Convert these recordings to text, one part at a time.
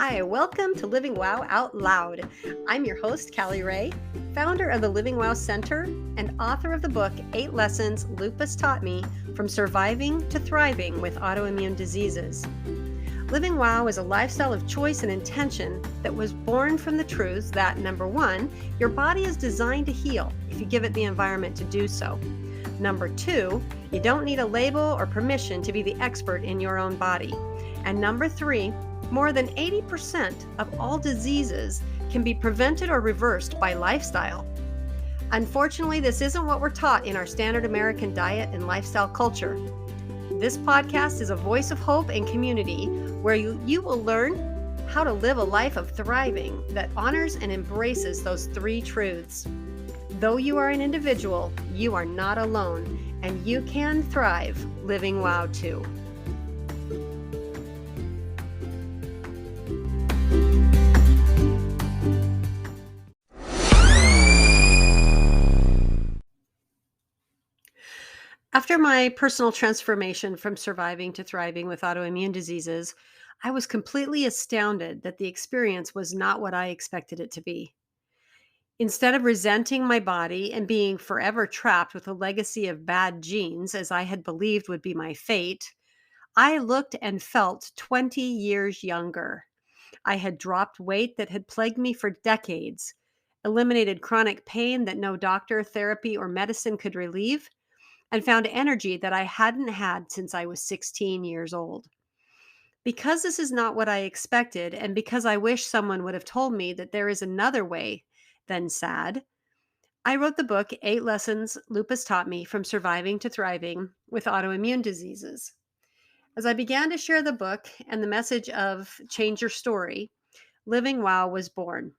Hi, welcome to Living Wow Out Loud. I'm your host, Callie Ray, founder of the Living Wow Center and author of the book, 8 Lessons Lupus Taught Me From Surviving to Thriving with Autoimmune Diseases. Living Wow is a lifestyle of choice and intention that was born from the truth that, number one, your body is designed to heal if you give it the environment to do so. Number two, you don't need a label or permission to be the expert in your own body. And number three, more than 80% of all diseases can be prevented or reversed by lifestyle. Unfortunately, this isn't what we're taught in our standard American diet and lifestyle culture. This podcast is a voice of hope and community where you will learn how to live a life of thriving that honors and embraces those three truths. Though you are an individual, you are not alone, and you can thrive living wow too. After my personal transformation from surviving to thriving with autoimmune diseases, I was completely astounded that the experience was not what I expected it to be. Instead of resenting my body and being forever trapped with a legacy of bad genes, as I had believed would be my fate, I looked and felt 20 years younger. I had dropped weight that had plagued me for decades, eliminated chronic pain that no doctor, therapy, or medicine could relieve, and found energy that I hadn't had since I was 16 years old. Because this is not what I expected, and because I wish someone would have told me that there is another way than sad, I wrote the book, 8 Lessons Lupus Taught Me From Surviving to Thriving with Autoimmune Diseases. As I began to share the book and the message of change your story, Living Wow was born.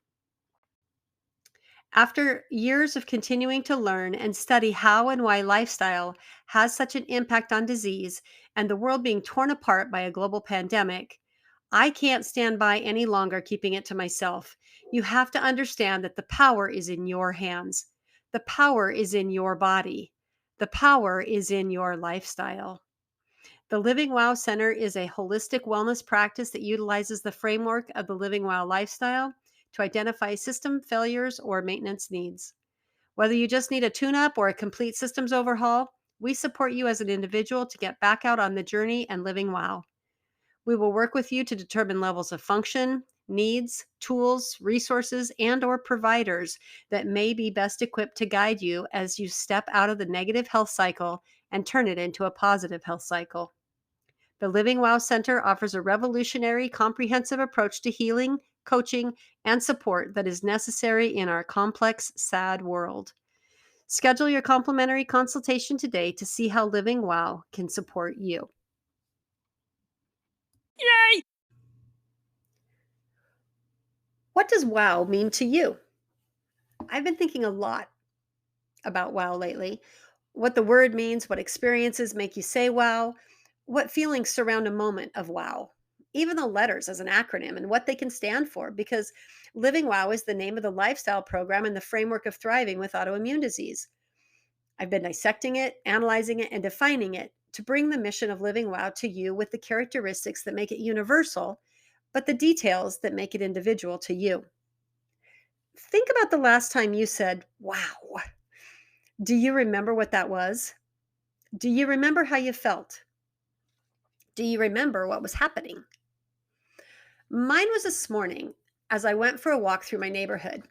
After years of continuing to learn and study how and why lifestyle has such an impact on disease and the world being torn apart by a global pandemic, I can't stand by any longer keeping it to myself. You have to understand that the power is in your hands. The power is in your body. The power is in your lifestyle. The Living Wow Center is a holistic wellness practice that utilizes the framework of the Living Wow lifestyle to identify system failures or maintenance needs. Whether you just need a tune-up or a complete systems overhaul, we support you as an individual to get back out on the journey and living wow. We will work with you to determine levels of function, needs, tools, resources, and or providers that may be best equipped to guide you as you step out of the negative health cycle and turn it into a positive health cycle. The Living Wow Center offers a revolutionary, comprehensive approach to healing, coaching, and support that is necessary in our complex, sad world. Schedule your complimentary consultation today to see how Living Wow can support you. Yay! What does wow mean to you? I've been thinking a lot about wow lately. What the word means, what experiences make you say wow, what feelings surround a moment of wow, even the letters as an acronym and what they can stand for, because Living Wow is the name of the lifestyle program and the framework of thriving with autoimmune disease. I've been dissecting it, analyzing it, and defining it to bring the mission of Living Wow to you with the characteristics that make it universal, but the details that make it individual to you. Think about the last time you said, wow. Do you remember what that was? Do you remember how you felt? Do you remember what was happening? Mine was this morning as I went for a walk through my neighborhood.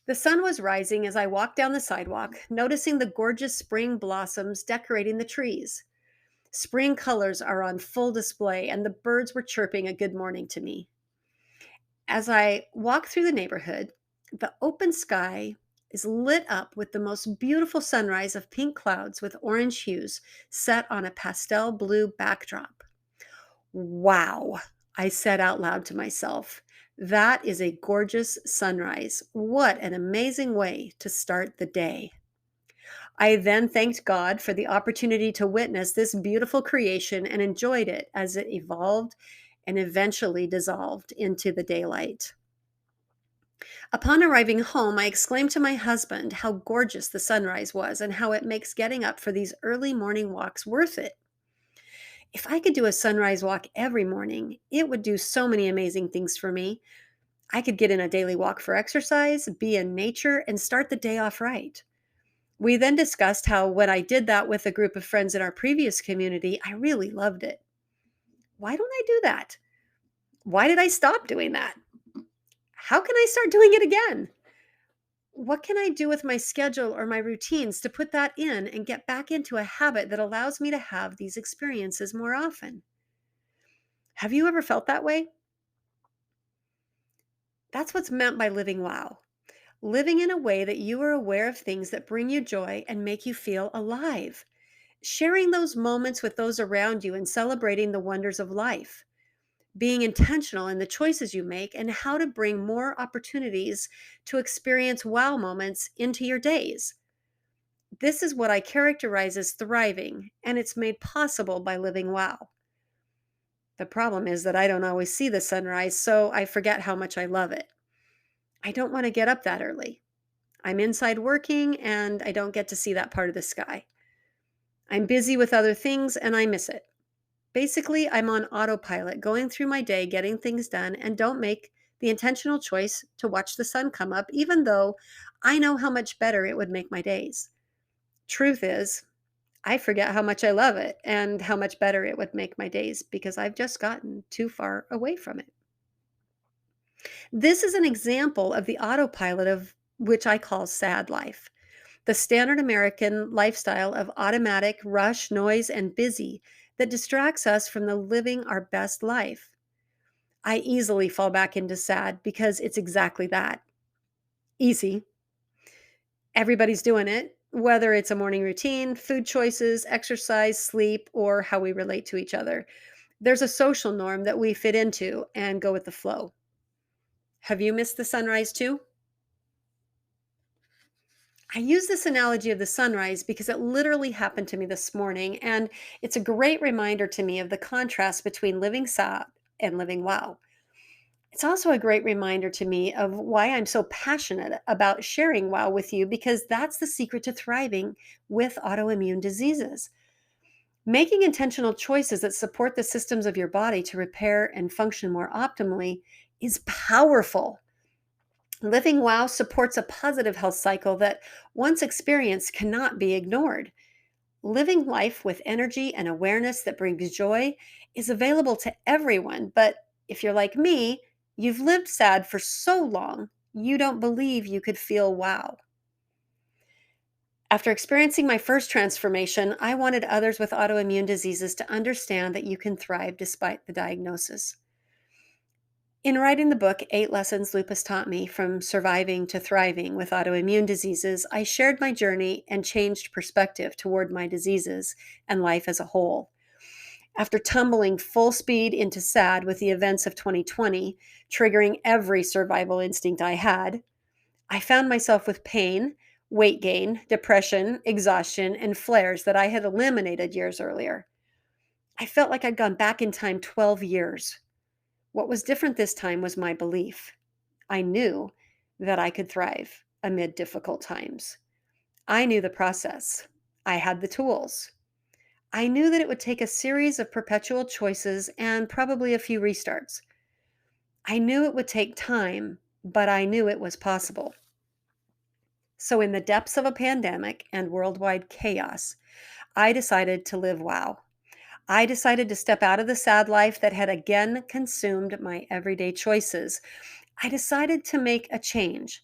The sun was rising as I walked down the sidewalk, noticing the gorgeous spring blossoms decorating the trees. Spring colors are on full display, and the birds were chirping a good morning to me. As I walk through the neighborhood, the open sky is lit up with the most beautiful sunrise of pink clouds with orange hues set on a pastel blue backdrop. Wow, I said out loud to myself. That is a gorgeous sunrise. What an amazing way to start the day. I then thanked God for the opportunity to witness this beautiful creation and enjoyed it as it evolved and eventually dissolved into the daylight. Upon arriving home, I exclaimed to my husband how gorgeous the sunrise was and how it makes getting up for these early morning walks worth it. If I could do a sunrise walk every morning, it would do so many amazing things for me. I could get in a daily walk for exercise, be in nature, and start the day off right. We then discussed how when I did that with a group of friends in our previous community, I really loved it. Why don't I do that? Why did I stop doing that? How can I start doing it again? What can I do with my schedule or my routines to put that in and get back into a habit that allows me to have these experiences more often? Have you ever felt that way? That's what's meant by living wow. Living in a way that you are aware of things that bring you joy and make you feel alive. Sharing those moments with those around you and celebrating the wonders of life. Being intentional in the choices you make and how to bring more opportunities to experience wow moments into your days. This is what I characterize as thriving, and it's made possible by living wow. The problem is that I don't always see the sunrise, so I forget how much I love it. I don't want to get up that early. I'm inside working and I don't get to see that part of the sky. I'm busy with other things and I miss it. Basically, I'm on autopilot, going through my day, getting things done, and don't make the intentional choice to watch the sun come up, even though I know how much better it would make my days. Truth is, I forget how much I love it and how much better it would make my days because I've just gotten too far away from it. This is an example of the autopilot of which I call sad life. The standard American lifestyle of automatic rush, noise, and busy that distracts us from the living our best life. I easily fall back into sad because it's exactly that easy. Everybody's doing it, whether it's a morning routine, food choices, exercise, sleep, or how we relate to each other. There's a social norm that we fit into and go with the flow. Have you missed the sunrise too? I use this analogy of the sunrise because it literally happened to me this morning, and it's a great reminder to me of the contrast between living sad and living wow. It's also a great reminder to me of why I'm so passionate about sharing wow with you because that's the secret to thriving with autoimmune diseases. Making intentional choices that support the systems of your body to repair and function more optimally is powerful. Living well supports a positive health cycle that, once experienced, cannot be ignored. Living life with energy and awareness that brings joy is available to everyone. But if you're like me, you've lived sad for so long, you don't believe you could feel wow. After experiencing my first transformation, I wanted others with autoimmune diseases to understand that you can thrive despite the diagnosis. In writing the book, 8 Lessons Lupus Taught Me From Surviving to Thriving with Autoimmune Diseases, I shared my journey and changed perspective toward my diseases and life as a whole. After tumbling full speed into sad with the events of 2020, triggering every survival instinct I had, I found myself with pain, weight gain, depression, exhaustion, and flares that I had eliminated years earlier. I felt like I'd gone back in time 12 years. What was different this time was my belief. I knew that I could thrive amid difficult times. I knew the process. I had the tools. I knew that it would take a series of perpetual choices and probably a few restarts. I knew it would take time, but I knew it was possible. So, in the depths of a pandemic and worldwide chaos, I decided to live wow. I decided to step out of the sad life that had again consumed my everyday choices. I decided to make a change.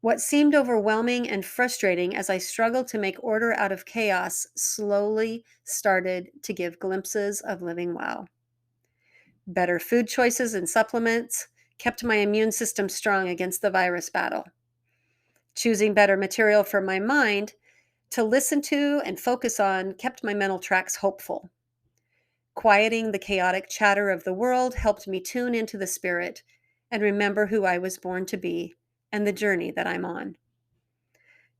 What seemed overwhelming and frustrating as I struggled to make order out of chaos slowly started to give glimpses of living well. Better food choices and supplements kept my immune system strong against the virus battle. Choosing better material for my mind to listen to and focus on kept my mental tracks hopeful. Quieting the chaotic chatter of the world helped me tune into the spirit and remember who I was born to be and the journey that I'm on.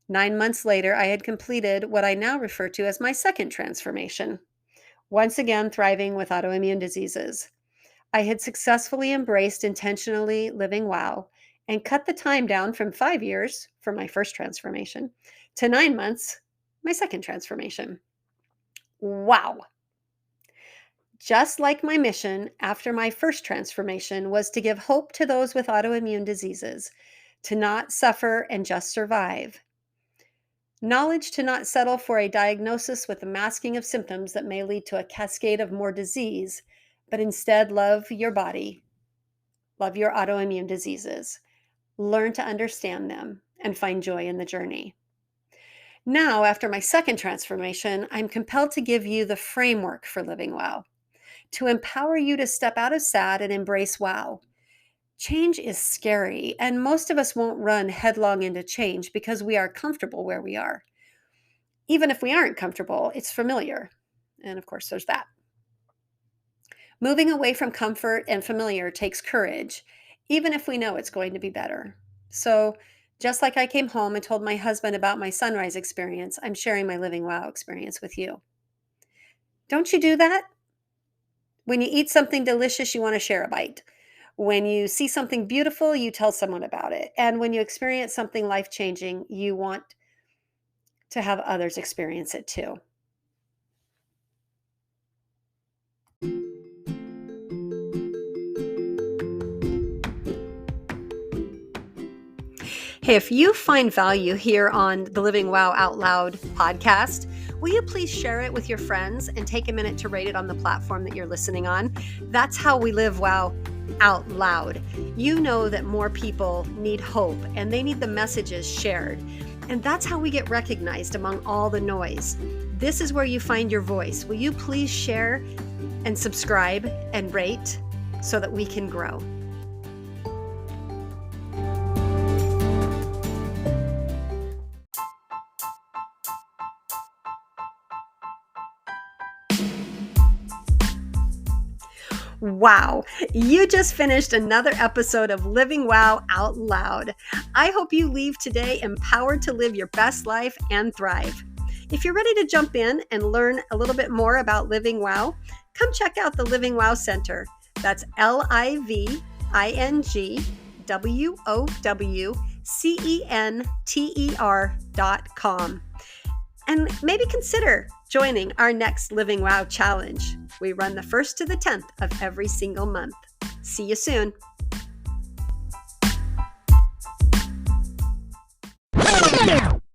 9 months later, I had completed what I now refer to as my second transformation, once again thriving with autoimmune diseases. I had successfully embraced intentionally living well and cut the time down from 5 years for my first transformation to 9 months, my second transformation. Wow. Just like my mission after my first transformation was to give hope to those with autoimmune diseases, to not suffer and just survive. Knowledge to not settle for a diagnosis with the masking of symptoms that may lead to a cascade of more disease, but instead love your body, love your autoimmune diseases, learn to understand them, and find joy in the journey. Now, after my second transformation, I'm compelled to give you the framework for living well, to empower you to step out of sad and embrace wow. Change is scary, and most of us won't run headlong into change because we are comfortable where we are. Even if we aren't comfortable, it's familiar. And of course, there's that. Moving away from comfort and familiar takes courage, even if we know it's going to be better. So, just like I came home and told my husband about my sunrise experience, I'm sharing my Living Wow experience with you. Don't you do that? When you eat something delicious, you want to share a bite. When you see something beautiful, you tell someone about it. And when you experience something life-changing, you want to have others experience it too. Hey, if you find value here on the Living Wow Out Loud podcast, will you please share it with your friends and take a minute to rate it on the platform that you're listening on? That's how we live wow out loud. You know that more people need hope and they need the messages shared. And that's how we get recognized among all the noise. This is where you find your voice. Will you please share and subscribe and rate so that we can grow? Wow, you just finished another episode of Living Wow Out Loud. I hope you leave today empowered to live your best life and thrive. If you're ready to jump in and learn a little bit more about Living Wow, come check out the Living Wow Center. That's LIVINGWOWCENTER.com. And maybe consider joining our next Living Wow Challenge. We run the 1st to the 10th of every single month. See you soon.